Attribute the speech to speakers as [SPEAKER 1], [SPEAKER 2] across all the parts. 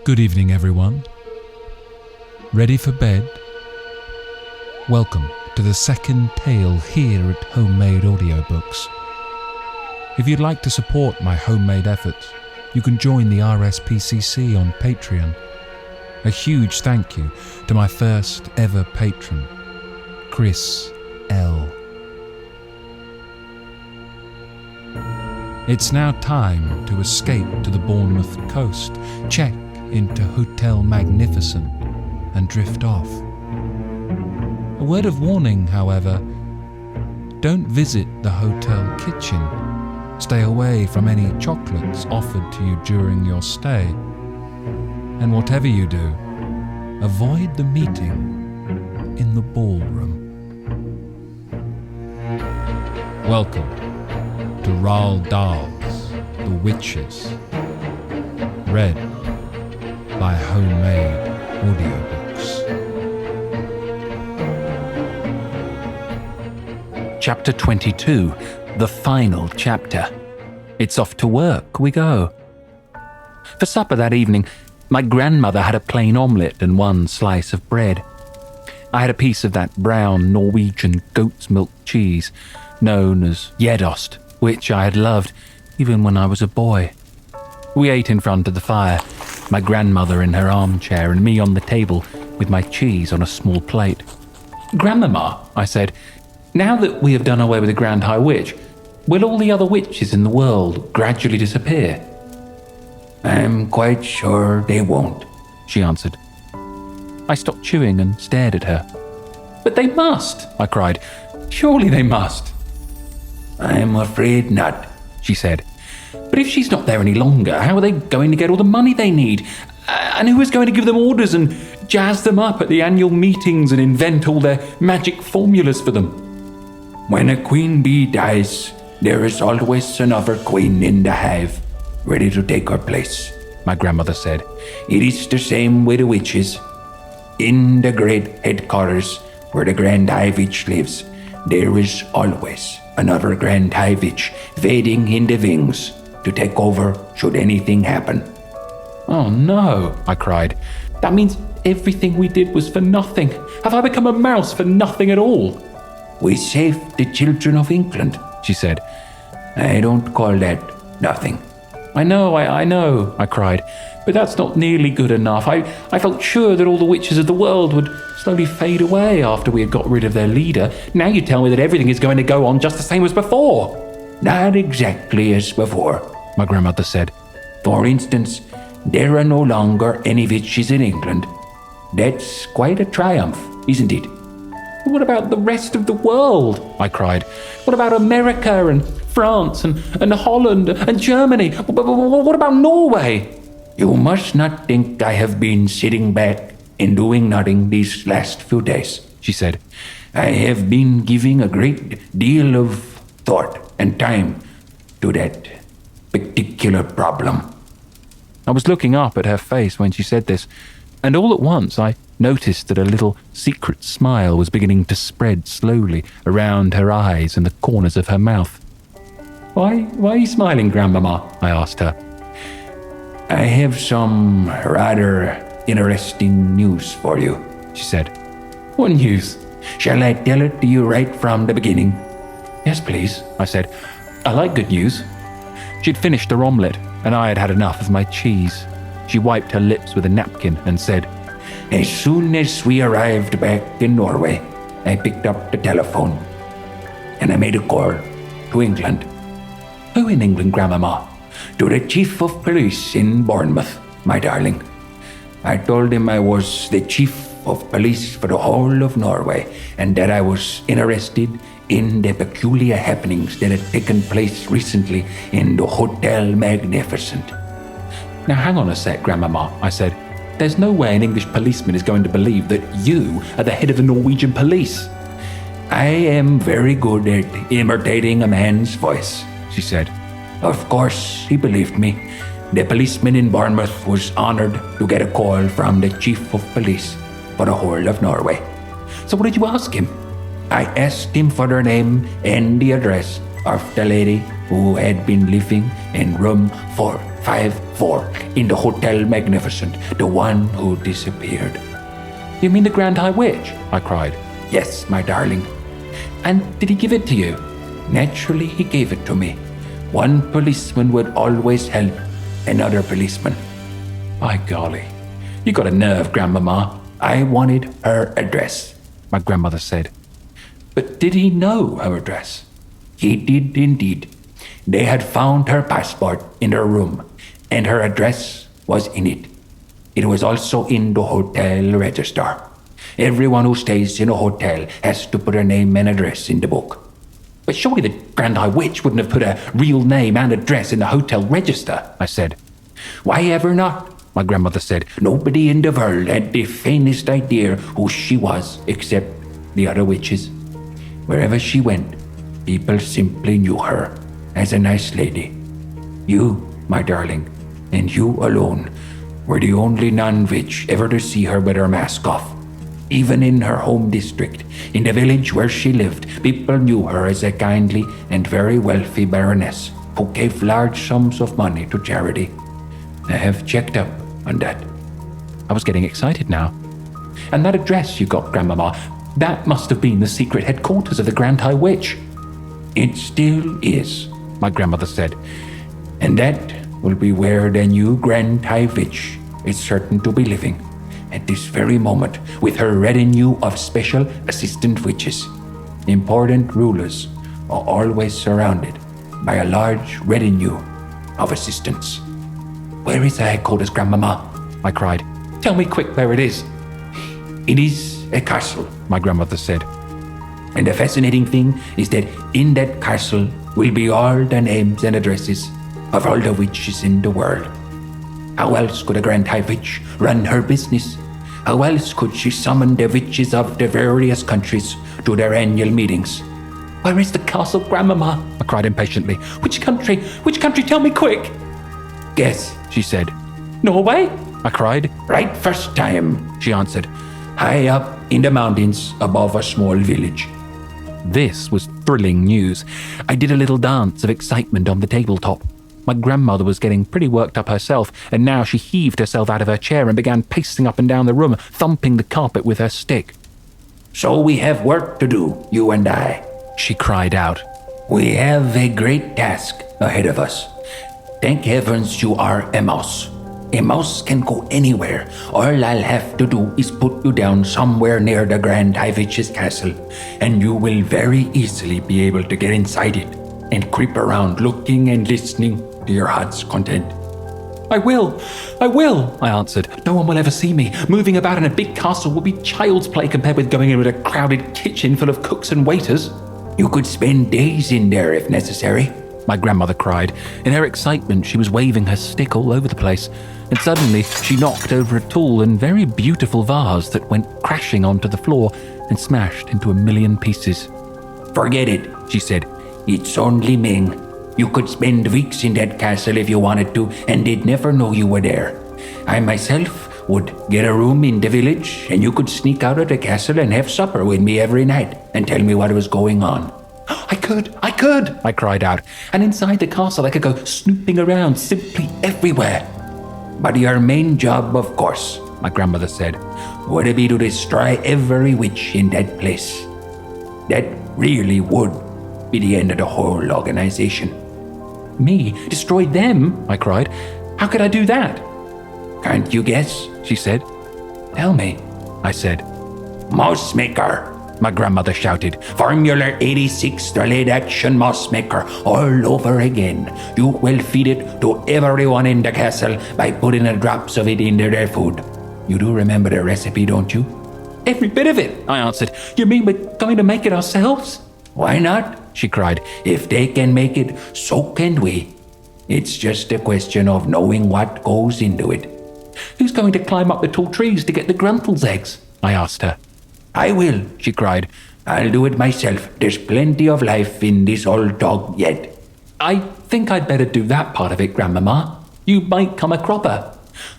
[SPEAKER 1] Good evening, everyone. Ready for bed? Welcome to the second tale here at Homemade Audiobooks. If you'd like to support my homemade efforts, you can join the RSPCC on Patreon. A huge thank you to my first ever patron, Chris L. It's now time to escape to the Bournemouth coast, check into Hotel Magnificent, and drift off. A word of warning, however, don't visit the hotel kitchen. Stay away from any chocolates offered to you during your stay. And whatever you do, avoid the meeting in the ballroom. Welcome to Roald Dahl's The Witches, read by Homemade Audiobooks.
[SPEAKER 2] Chapter 22, the final chapter. It's off to work we go. For supper that evening, my grandmother had a plain omelette and one slice of bread. I had a piece of that brown Norwegian goat's milk cheese, known as gjedost, which I had loved even when I was a boy. We ate in front of the fire, my grandmother in her armchair and me on the table with my cheese on a small plate. "Grandmama," I said, "now that we have done away with the Grand High Witch, will all the other witches in the world gradually disappear?"
[SPEAKER 3] "I'm quite sure they won't," she answered.
[SPEAKER 2] I stopped chewing and stared at her. "But they must," I cried. "Surely they must."
[SPEAKER 3] "I'm afraid not," she said.
[SPEAKER 2] "But if she's not there any longer, how are they going to get all the money they need? And who is going to give them orders and jazz them up at the annual meetings and invent all their magic formulas for them?"
[SPEAKER 3] "When a queen bee dies, there is always another queen in the hive, ready to take her place," my grandmother said. "It is the same with the witches. In the great headquarters where the Grand High Witch lives, there is always another Grand High Witch waiting in the wings to take over should anything happen."
[SPEAKER 2] "Oh no," I cried. "That means everything we did was for nothing. Have I become a mouse for nothing at all?"
[SPEAKER 3] "We saved the children of England," she said. "I don't call that nothing."
[SPEAKER 2] I know, I cried. "But that's not nearly good enough. I felt sure that all the witches of the world would slowly fade away after we had got rid of their leader. Now you tell me that everything is going to go on just the same as before."
[SPEAKER 3] "Not exactly as before," my grandmother said. "For instance, there are no longer any witches in England. That's quite a triumph, isn't it?"
[SPEAKER 2] "But what about the rest of the world?" I cried. "What about America and France and Holland and Germany? What about Norway?"
[SPEAKER 3] "You must not think I have been sitting back and doing nothing these last few days," she said. "I have been giving a great deal of thought and time to that particular problem."
[SPEAKER 2] I was looking up at her face when she said this, and all at once I noticed that a little secret smile was beginning to spread slowly around her eyes and the corners of her mouth. Why are you smiling, Grandmama?" I asked her.
[SPEAKER 3] "I have some rather interesting news for you," she said.
[SPEAKER 2] "What news?"
[SPEAKER 3] "Shall I tell it to you right from the beginning?"
[SPEAKER 2] "Yes, please," I said. "I like good news." She'd finished her omelette, and I had had enough of my cheese. She wiped her lips with a napkin and said,
[SPEAKER 3] "As soon as we arrived back in Norway, I picked up the telephone, and I made a call to England."
[SPEAKER 2] "Who in England, Grandmama?"
[SPEAKER 3] "To the chief of police in Bournemouth, my darling. I told him I was the chief of police for the whole of Norway, and that I was interested in the peculiar happenings that had taken place recently in the Hotel Magnificent."
[SPEAKER 2] "Now hang on a sec, Grandmama," I said. "There's no way an English policeman is going to believe that you are the head of the Norwegian police."
[SPEAKER 3] "I am very good at imitating a man's voice," she said. "Of course, he believed me. The policeman in Bournemouth was honored to get a call from the chief of police for the whole of Norway."
[SPEAKER 2] "So what did you ask him?"
[SPEAKER 3] "I asked him for their name and the address of the lady who had been living in room 454 in the Hotel Magnificent, the one who disappeared.
[SPEAKER 2] You mean the Grand High Witch? I cried.
[SPEAKER 3] Yes, my darling.
[SPEAKER 2] And did he give it to you?
[SPEAKER 3] Naturally, he gave it to me. One policeman would always help another policeman.
[SPEAKER 2] By golly, you got a nerve, Grandmama.
[SPEAKER 3] I wanted her address,
[SPEAKER 2] my grandmother said.
[SPEAKER 3] But did he know her address? He did indeed. They had found her passport in her room, and her address was in it. It was also in the hotel register. Everyone who stays in a hotel has to put her name and address in the book.
[SPEAKER 2] But surely the Grand High Witch wouldn't have put a real name and address in the hotel register, I said.
[SPEAKER 3] Why ever not?
[SPEAKER 2] My grandmother said.
[SPEAKER 3] Nobody in the world had the faintest idea who she was except the other witches. Wherever she went, people simply knew her as a nice lady. You, my darling, and you alone were the only non-witch ever to see her with her mask off. Even in her home district, in the village where she lived, people knew her as a kindly and very wealthy baroness who gave large sums of money to charity. I have checked up on that.
[SPEAKER 2] I was getting excited now. And that address you got, Grandmama, that must have been the secret headquarters of the Grand High Witch.
[SPEAKER 3] It still is,
[SPEAKER 2] my grandmother said.
[SPEAKER 3] And that will be where the new Grand High Witch is certain to be living at this very moment, with her retinue of special assistant witches. Important rulers are always surrounded by a large retinue of assistants.
[SPEAKER 2] Where is the headquarters, Grandmama? I cried. Tell me quick where it is.
[SPEAKER 3] It is a castle,
[SPEAKER 2] my grandmother said.
[SPEAKER 3] And the fascinating thing is that in that castle will be all the names and addresses of all the witches in the world. How else could a Grand High Witch run her business? How else could she summon the witches of the various countries to their annual meetings?
[SPEAKER 2] Where is the castle, Grandmama? I cried impatiently. Which country? Which country? Tell me quick!
[SPEAKER 3] Guess, she said.
[SPEAKER 2] Norway? I cried.
[SPEAKER 3] Right first time, she answered. High up in the mountains above a small village.
[SPEAKER 2] This was thrilling news. I did a little dance of excitement on the tabletop. My grandmother was getting pretty worked up herself, and now she heaved herself out of her chair and began pacing up and down the room, thumping the carpet with her stick.
[SPEAKER 3] So we have work to do, you and I,
[SPEAKER 2] she cried out.
[SPEAKER 3] We have a great task ahead of us. Thank heavens you are a mouse. A mouse can go anywhere. All I'll have to do is put you down somewhere near the Grand High Witch's castle, and you will very easily be able to get inside it and creep around looking and listening to your heart's content.
[SPEAKER 2] I will, I answered. No one will ever see me. Moving about in a big castle will be child's play compared with going in with a crowded kitchen full of cooks and waiters.
[SPEAKER 3] You could spend days in there if necessary,
[SPEAKER 2] my grandmother cried. In her excitement, she was waving her stick all over the place, and suddenly she knocked over a tall and very beautiful vase that went crashing onto the floor and smashed into a million pieces.
[SPEAKER 3] Forget it, she said. It's only Ming. You could spend weeks in that castle if you wanted to, and they'd never know you were there. I myself would get a room in the village, and you could sneak out of the castle and have supper with me every night and tell me what was going on.
[SPEAKER 2] I could, I cried out. And inside the castle I could go snooping around simply everywhere.
[SPEAKER 3] But your main job, of course, my grandmother said, would be to destroy every witch in that place. That really would be the end of the whole organization.
[SPEAKER 2] Me? Destroy them? I cried. How could I do that?
[SPEAKER 3] Can't you guess? She said.
[SPEAKER 2] Tell me, I said.
[SPEAKER 3] Mouse maker, my grandmother shouted. Formula 86 delayed action mouse maker all over again. You will feed it to everyone in the castle by putting a drops of it into their food. You do remember the recipe, don't you?
[SPEAKER 2] Every bit of it, I answered. You mean we're going to make it ourselves?
[SPEAKER 3] Why not? She cried. If they can make it, so can we. It's just a question of knowing what goes into it.
[SPEAKER 2] Who's going to climb up the tall trees to get the Gruntle's eggs? I asked her.
[SPEAKER 3] I will, she cried. I'll do it myself. There's plenty of life in this old dog yet.
[SPEAKER 2] I think I'd better do that part of it, Grandmama. You might come a cropper.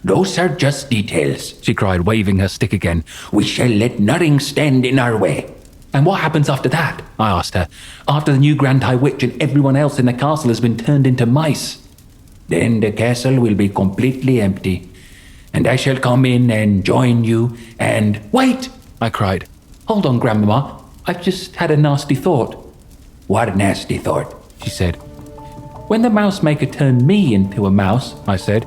[SPEAKER 3] Those are just details,
[SPEAKER 2] she cried, waving her stick again.
[SPEAKER 3] We shall let nothing stand in our way.
[SPEAKER 2] And what happens after that? I asked her. After the new Grand High Witch and everyone else in the castle has been turned into mice.
[SPEAKER 3] Then the castle will be completely empty, and I shall come in and join you and...
[SPEAKER 2] Wait! I cried. Hold on, Grandmama. I've just had a nasty thought.
[SPEAKER 3] What nasty thought?
[SPEAKER 2] She said. When the mouse maker turned me into a mouse, I said,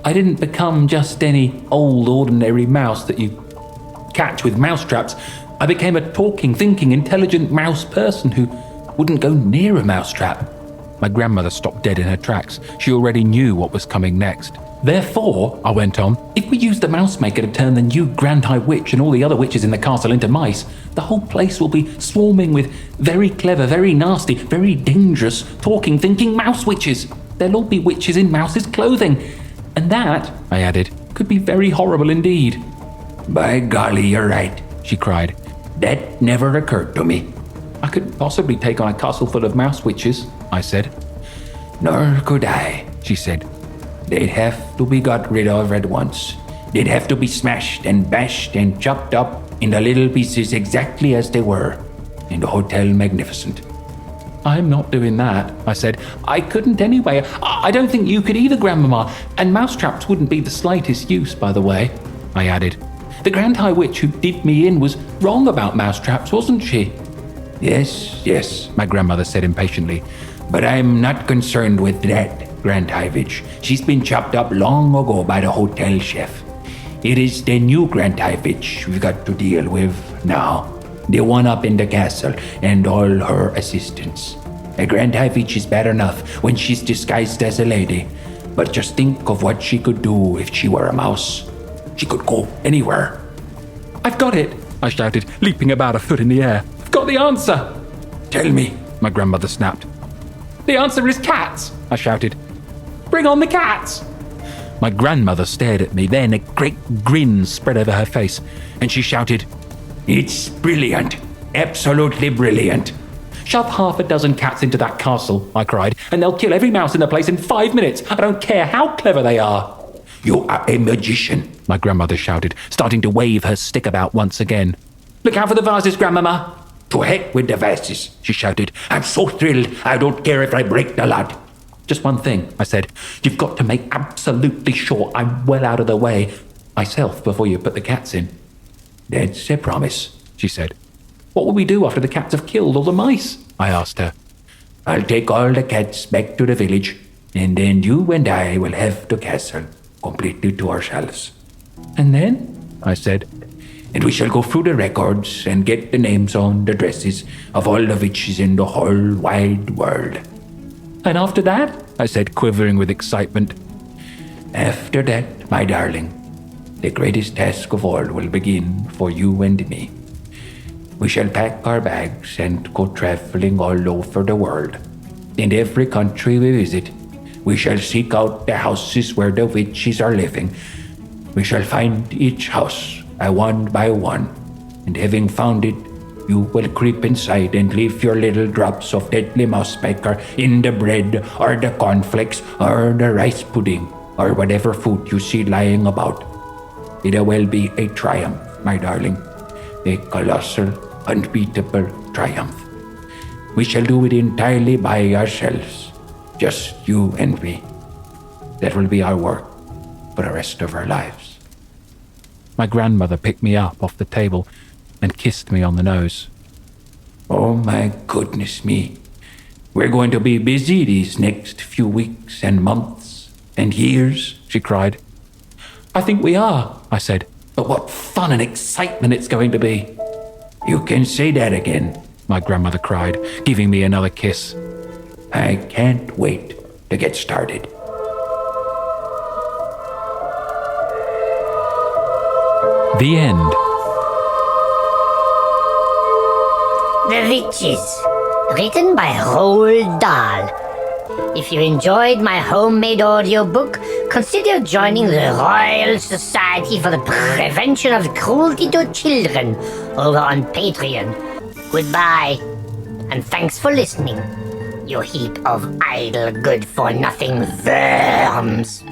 [SPEAKER 2] I didn't become just any old ordinary mouse that you catch with mouse traps. I became a talking, thinking, intelligent mouse person who wouldn't go near a mouse trap. My grandmother stopped dead in her tracks. She already knew what was coming next. Therefore, I went on, if we use the mouse maker to turn the new Grand High Witch and all the other witches in the castle into mice, the whole place will be swarming with very clever, very nasty, very dangerous, talking, thinking mouse witches. There'll all be witches in mouses' clothing. And that, I added, could be very horrible indeed.
[SPEAKER 3] By golly, you're right, she cried. That never occurred to me.
[SPEAKER 2] I couldn't possibly take on a castle full of mouse witches, I said.
[SPEAKER 3] Nor could I, she said. They'd have to be got rid of at once. They'd have to be smashed and bashed and chopped up into little pieces exactly as they were in the Hotel Magnificent.
[SPEAKER 2] I'm not doing that, I said. I couldn't anyway. I don't think you could either, Grandmama. And mousetraps wouldn't be the slightest use, by the way, I added. The Grand High Witch who did me in was wrong about mousetraps, wasn't she?
[SPEAKER 3] Yes, my grandmother said impatiently. But I'm not concerned with that Grand High Witch. She's been chopped up long ago by the hotel chef. It is the new Grand High Witch we've got to deal with now. The one up in the castle and all her assistants. A Grand High Witch is bad enough when she's disguised as a lady. But just think of what she could do if she were a mouse. She could go anywhere.
[SPEAKER 2] I've got it, I shouted, leaping about a foot in the air. I've got the answer.
[SPEAKER 3] Tell me,
[SPEAKER 2] my grandmother snapped. The answer is cats, I shouted. Bring on the cats. My grandmother stared at me, then a great grin spread over her face, and she shouted,
[SPEAKER 3] It's brilliant, absolutely brilliant.
[SPEAKER 2] Shove half a dozen cats into that castle, I cried, and they'll kill every mouse in the place in 5 minutes. I don't care how clever they are.
[SPEAKER 3] You are a magician,
[SPEAKER 2] my grandmother shouted, starting to wave her stick about once again. Look out for the vases, Grandmama.
[SPEAKER 3] To heck with the vases, she shouted. I'm so thrilled, I don't care if I break the lot.
[SPEAKER 2] Just one thing, I said. You've got to make absolutely sure I'm well out of the way myself before you put the cats in.
[SPEAKER 3] That's a promise, she said.
[SPEAKER 2] What will we do after the cats have killed all the mice? I asked her.
[SPEAKER 3] I'll take all the cats back to the village, and then you and I will have the castle completely to ourselves.
[SPEAKER 2] And then? I said.
[SPEAKER 3] And we shall go through the records and get the names on the dresses of all the witches in the whole wide world.
[SPEAKER 2] And after that? I said, quivering with excitement.
[SPEAKER 3] After that, my darling, the greatest task of all will begin for you and me. We shall pack our bags and go traveling all over the world. In every country we visit, we shall seek out the houses where the witches are living. We shall find each house one by one, and having found it, you will creep inside and leave your little drops of deadly mouse maker in the bread or the cornflakes or the rice pudding or whatever food you see lying about. It will be a triumph, my darling, a colossal, unbeatable triumph. We shall do it entirely by ourselves, just you and me. That will be our work for the rest of our lives.
[SPEAKER 2] My grandmother picked me up off the table and kissed me on the nose.
[SPEAKER 3] Oh my goodness me. We're going to be busy these next few weeks and months and years, she cried.
[SPEAKER 2] I think we are, I said. But what fun and excitement it's going to be.
[SPEAKER 3] You can say that again,
[SPEAKER 2] my grandmother cried, giving me another kiss.
[SPEAKER 3] I can't wait to get started.
[SPEAKER 2] The end.
[SPEAKER 4] The Witches, written by Roald Dahl. If you enjoyed my homemade audiobook, consider joining the Royal Society for the Prevention of Cruelty to Children over on Patreon. Goodbye, and thanks for listening, you heap of idle good-for-nothing worms.